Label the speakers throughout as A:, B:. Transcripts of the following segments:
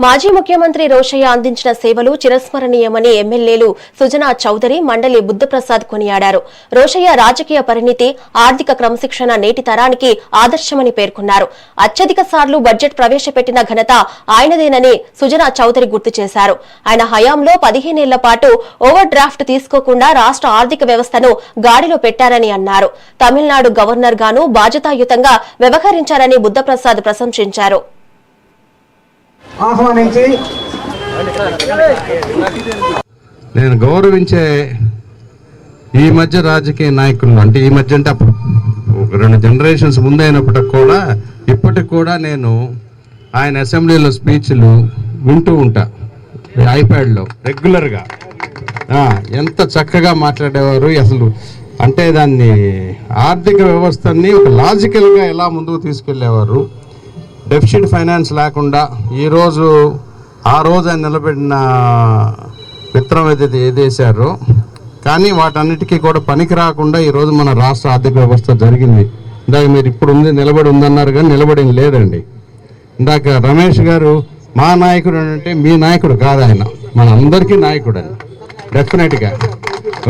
A: మాజీ ముఖ్యమంత్రి రోషయ్య అందించిన సేవలు చిరస్మరణీయమని ఎమ్మెల్యేలు సుజనా చౌదరి, మండలి బుద్ధప్రసాద్ కొనియాడారు. రోషయ్య రాజకీయ పరిణితి, ఆర్థిక క్రమశిక్షణ నేటి తరానికి ఆదర్శమని పేర్కొన్నారు. అత్యధిక సార్లు బడ్జెట్ ప్రవేశపెట్టిన ఘనత ఆయనదేనని సుజనా చౌదరి గుర్తు చేశారు. ఆయన హయాంలో 15 ఏళ్ల పాటు ఓవర్ డ్రాఫ్ట్ తీసుకోకుండా రాష్ట్ర ఆర్థిక వ్యవస్థను గాడిలో పెట్టారని అన్నారు. తమిళనాడు గవర్నర్ గాను బాధ్యతాయుతంగా వ్యవహరించారని బుద్ధప్రసాద్ ప్రశంసించారు.
B: ఆహ్వానించి
C: నేను గౌరవించే ఈ మధ్య రాజకీయ నాయకులు, అంటే ఈ మధ్య అంటే అప్పుడు 2 జనరేషన్స్ ముందైనప్పటికి కూడా ఇప్పటికి కూడా నేను ఆయన అసెంబ్లీలో స్పీచ్లు వింటూ ఉంటా ఐప్యాడ్లో రెగ్యులర్గా. ఎంత చక్కగా మాట్లాడేవారు అసలు, అంటే దాన్ని ఆర్థిక వ్యవస్థని ఒక లాజికల్గా ఎలా ముందుకు తీసుకెళ్లేవారు. డెఫిసిట్ ఫైనాన్స్ లేకుండా ఈరోజు ఆ రోజు ఆయన నిలబెట్టిన విత్తనం ఏదేశారో, కానీ వాటన్నిటికీ కూడా పనికి రాకుండా ఈరోజు మన రాష్ట్ర ఆర్థిక వ్యవస్థ జరిగింది. ఇందాక మీరు ఇప్పుడు నిలబడి ఉందన్నారు కానీ నిలబడి లేదండి. ఇందాక రమేష్ గారు మా నాయకుడు అంటే మీ నాయకుడు కాదు, ఆయన మన అందరికీ నాయకుడు అని డెఫినెట్గా.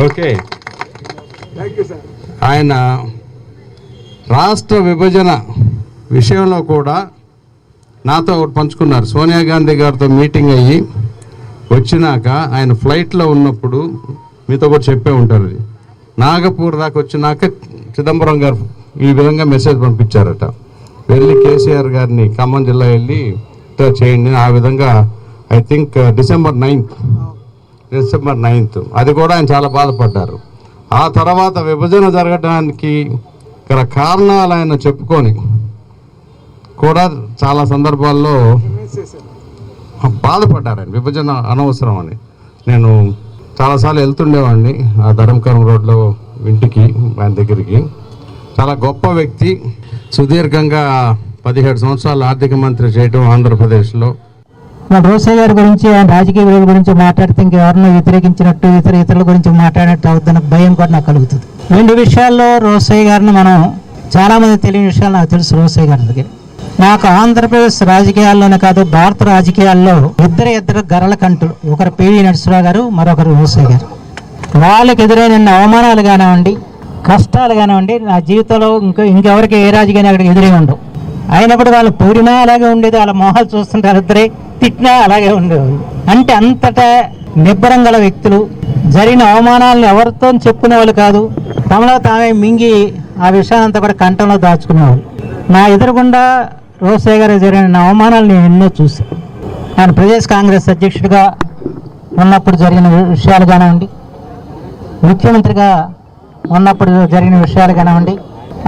C: ఓకే, ఆయన రాష్ట్ర విభజన విషయంలో కూడా నాతో ఒకటి పంచుకున్నారు. సోనియా గాంధీ గారితో మీటింగ్ అయ్యి వచ్చినాక ఆయన ఫ్లైట్లో ఉన్నప్పుడు మీతో కూడా చెప్పే ఉంటారు. నాగపూర్ దాకా వచ్చినాక చిదంబరం గారు ఈ విధంగా మెసేజ్ పంపించారట, వెళ్ళి కేసీఆర్ గారిని ఖమ్మం జిల్లా వెళ్ళి చేయండి. ఆ విధంగా ఐ థింక్ డిసెంబర్ 9th అది కూడా ఆయన చాలా బాధపడ్డారు. ఆ తర్వాత విభజన జరగడానికి గల కారణాలు ఆయన చెప్పుకొని కూడా చాలా సందర్భాల్లో బాధపడ్డారు. ఆయన విభజన అనవసరం అని. నేను చాలాసార్లు వెళ్తుండేవాడిని ఆ ధర్మకరం రోడ్లో ఇంటికి, ఆయన దగ్గరికి. చాలా గొప్ప వ్యక్తి. సుదీర్ఘంగా 17 సంవత్సరాలు ఆర్థిక మంత్రి చేయడం ఆంధ్రప్రదేశ్లో.
B: రోషయ్య గారి గురించి, ఆయన రాజకీయ విలువల గురించి మాట్లాడితే ఇంకెవరినో వ్యతిరేకించినట్టు ఇతరుల గురించి మాట్లాడినట్టు అవుతున్న భయం కూడా నాకు కలుగుతుంది. 2 విషయాల్లో రోషయ్య గారిని మనం చాలామంది తెలియని విషయాలు నాకు తెలుసు. రోషయ్య గారి దగ్గర నాకు ఆంధ్రప్రదేశ్ రాజకీయాల్లోనే కాదు, భారత రాజకీయాల్లో ఇద్దరు గరల కంటులు, ఒకరు పివి నరసింహరావు గారు, మరొకరు రోషయ్య గారు. వాళ్ళకి ఎదురైన అవమానాలు కానివ్వండి, కష్టాలు కానివ్వండి, నా జీవితంలో ఇంకెవరికి ఏ రాజకీయ నాయకుడికి ఎదురే ఉండవు. అయినప్పుడు వాళ్ళు పొగిడినా అలాగే ఉండేది, వాళ్ళ మొహాలు చూస్తుంటారు, ఇద్దరే తిట్టినా అలాగే ఉండేవాళ్ళు. అంటే అంతటా నిబ్బరం గల వ్యక్తులు. జరిగిన అవమానాలను ఎవరితో చెప్పుకునే వాళ్ళు కాదు, తమలో తామే మింగి ఆ విషయాన్నంతా కూడా కంఠంలో దాచుకునేవాళ్ళు. నా ఎదురుగుండా రోషయ్య గారు జరిగిన అవమానాలు నేను ఎన్నో చూశాను. ఆయన ప్రదేశ్ కాంగ్రెస్ అధ్యక్షుడిగా ఉన్నప్పుడు జరిగిన విషయాలు కానివ్వండి, ముఖ్యమంత్రిగా ఉన్నప్పుడు జరిగిన విషయాలు కానివ్వండి,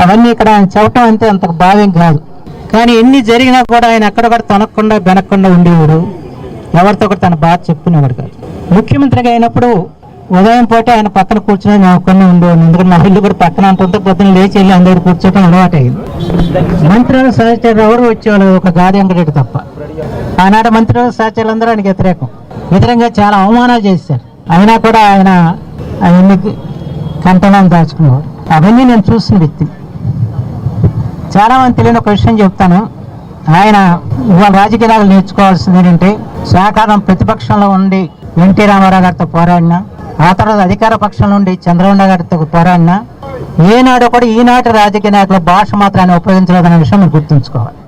B: అవన్నీ ఇక్కడ ఆయన చెప్పటం అంటే అంత భావ్యం కాదు. కానీ ఎన్ని జరిగినా కూడా ఆయన ఎక్కడ కూడా తనకుండా బెనకుండా ఉండేవాడు. ఎవరితో కూడా తన బాధ చెప్పుకునేవాడు కాదు. ముఖ్యమంత్రిగా అయినప్పుడు ఉదయం పూట ఆయన పక్కన కూర్చొని మేము ఒక్కడిని ఉండేవాడిని. ఎందుకంటే మా ఇల్లు కూడా పక్కన అంటుంటే పొద్దున్న లేచి వెళ్ళి అందరూ కూర్చోవడం అలవాటు అయింది. మంత్రులు సహచరులు ఎవరు వచ్చేవాళ్ళు, ఒక గాది వెంకటరెడ్డి తప్ప. ఆనాడు మంత్రులు సహచరులు అందరూ ఆయనకి వ్యతిరేకంగా చాలా అవమానాలు చేశారు. అయినా కూడా ఆయన అవన్నీ కంటనం దాచుకునేవాడు. అవన్నీ నేను చూసిన వ్యక్తి. చాలామంది తెలియని ఒక విషయం చెప్తాను. ఆయన ఇవాళ రాజకీయాలు నేర్చుకోవాల్సింది ఏంటంటే, సహకారం ప్రతిపక్షంలో ఉండి ఎన్టీ రామారావు గారితో పోరాడినా, ఆ తర్వాత అధికార పక్షం నుండి చంద్రబాబు గారితో పోరాడినా, ఏనాడు కూడా ఈనాటి రాజకీయ నాయకుల భాష మాత్రం ఆయన ఉపయోగించలేదనే విషయం మీరు గుర్తుంచుకోవాలి.